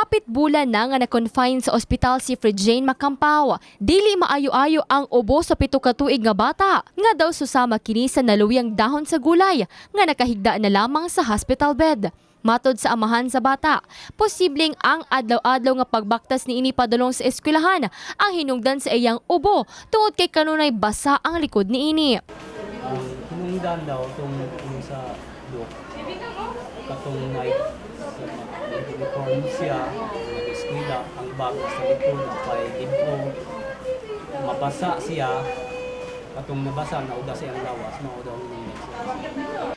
Hapit bulan na nga na-confine sa ospital si Fred Jane Macampao. Dili maayo-ayo ang ubo sa 7 ka tuig nga bata. Nga daw susama kini sa naluyang dahon sa gulay nga nakahigda na lamang sa hospital bed. Matod sa amahan sa bata, posibleng ang adlaw-adlaw nga pagbaktas ni ini padulong sa eskwelahan ang hinungdan sa iyang ubo tungod kay kanunay basa ang likod ni ini. Hinungdan daw itong sa dok. Katong night uniform siya, nag-eskwela, ang bag sa likod, kay info, mabasa siya, katong nabasa, nauda siyang lawas, mauda ang init.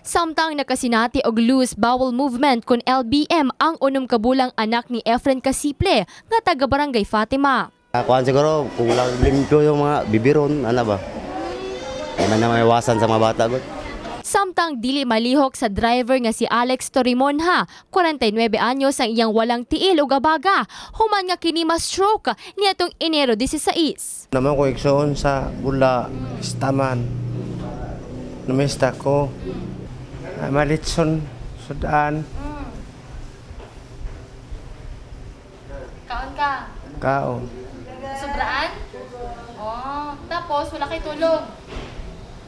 Samtang nakasinati og loose bowel movement kun LBM ang 6 ka bulang anak ni Efren Casiple nga taga Barangay Fatima. Kuan siguro kung lang limpyo yung mga bibiron, ano ba? Hindi man na maiwasan sa mga bata. Samtang dili malihok sa driver nga si Alex Torimonha, 49 anyos ang iyang walang tiil ug abaga, human nga kini ma-stroke niadtong Enero 16. Naman ko iksoon sa bula, istaman. Numista ko. Malitson, sudan. Kaon ka? Kaon. Sobraan? Oh, tapos wala kay tulog.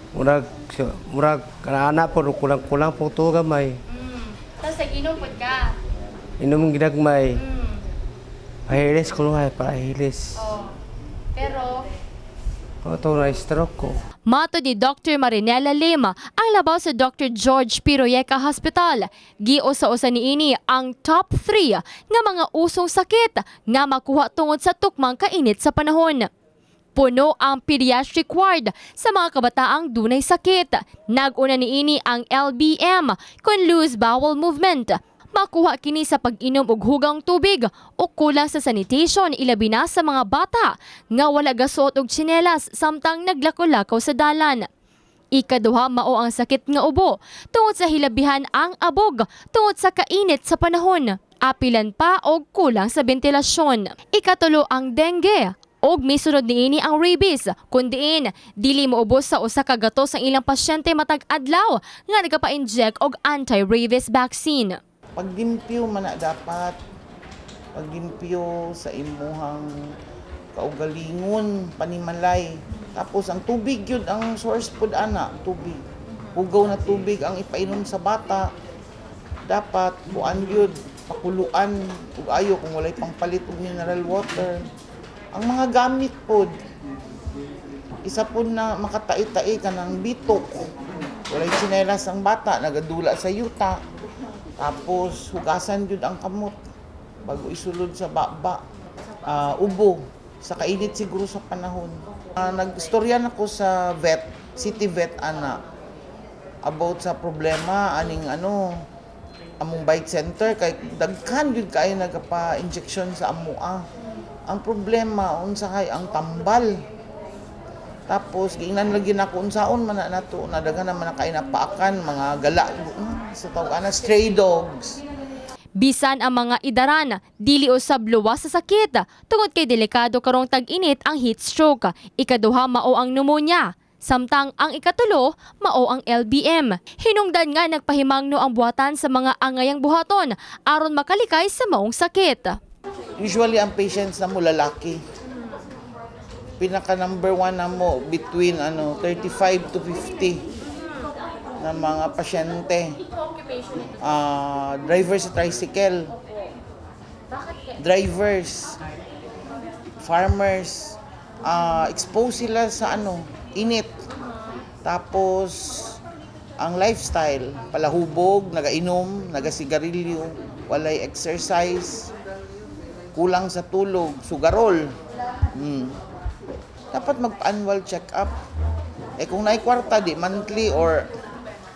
Murag, kanana po, kulang-kulang po ito gamay. Tapos nag-inom po ka? Inom ginagmay. Pahilis ko nga, pahilis. Oh. Pero Ito na stroke ko. matod ni Dr. Marinela Lima ang labaw sa Dr. George Piroyeca Hospital. Giusa-usa niini ang top 3 nga mga usong sakit nga makuha tungod sa tukmang kainit sa panahon. Puno ang pediatric ward sa mga kabataang dunay sakit. Nag-una niini ang LBM kun loose bowel movement. Makuha kini sa pag-inom og hugang tubig o kulang sa sanitation ilabi na sa mga bata nga wala gasuot og tsinelas samtang naglakaw-lakaw sa dalan. Ikaduha mao ang sakit nga ubo tungod sa hilabihan ang abog tungod sa kainit sa panahon. Apilan pa og kulang sa bentilasyon. Ikatulo ang dengue. Og misunod niini ang rabies, kundiin dili moubos sa usa ka gatos ang ilang pasyente matag adlaw nga nagapa-inject og anti-rabies vaccine. Pagdimpyo man na dapat, pagdimpyo sa imuhang kaugalingon, panimalay. Tapos ang tubig yun, ang source food ana, tubig. Hugaw na tubig ang ipainom sa bata. Dapat buan yun, pakuluan, ug ayo kung walay pangpalit og mineral water. Ang mga gamit pod, isa po na makatai-tai ka ng bitok. Walay tsinelas ang bata, nagadula sa yuta. Tapos hugasan yun ang kamot bago isulod sa baba, ubo, sa kainit siguro sa panahon. Nag-istoryan ako sa vet, city vet ana, about sa problema aning among bite center kay daghan yun kayo nagapa-injection sa amua. Ang problema unsa kay ang tambal. Tapos giingnan lagi nako unsaon man na nato nadaghan naman kay napaakan mga gala sa tawag stray dogs. Bisan ang mga idaran, dili usab luwas sa sakit tungod kay delikado karong tag-init ang heat stroke. Ikaduha mao ang pneumonia. Samtang ang ikatulo, mao ang LBM. Hinungdan nga nagpahimangno ang buhatan sa mga angayang buhaton aron makalikay sa maong sakit. Usually ang patients na mo lalaki. Pinaka number 1 na mo between 35 to 50 na mga pasyente. Drivers sa tricycle. Drivers. Farmers. Expose sila sa init. Tapos ang lifestyle, palahubog, nagainom, nagasigarilyo, walay exercise, kulang sa tulog, sugarol. Dapat mag-annual check-up. Kung naay kwarta, di monthly or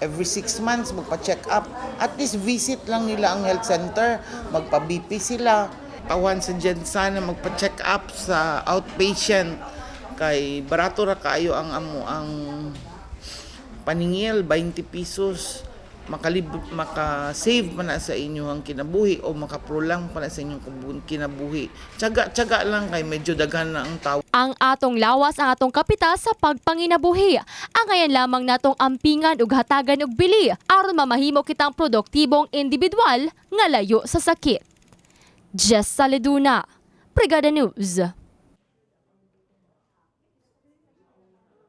every 6 months magpa-check up. At least visit lang nila ang health center, magpa-BP sila. Tawan sa Jensa na magpa-check up sa outpatient. Kay barato ra kaayo ang paningil, 20 pesos. Maka-save pa na sa inyong kinabuhi o makaprolang pa na sa inyong kinabuhi. Tiyaga lang kay medyo daghan na ang tao. Ang atong lawas ang atong kapital sa pagpanginabuhi. Ang ngayon lamang natong ampingan ug hatagan og bili aron mamahimo kitang produktibong individual nga layo sa sakit. Jess Saleduna, Brigada News.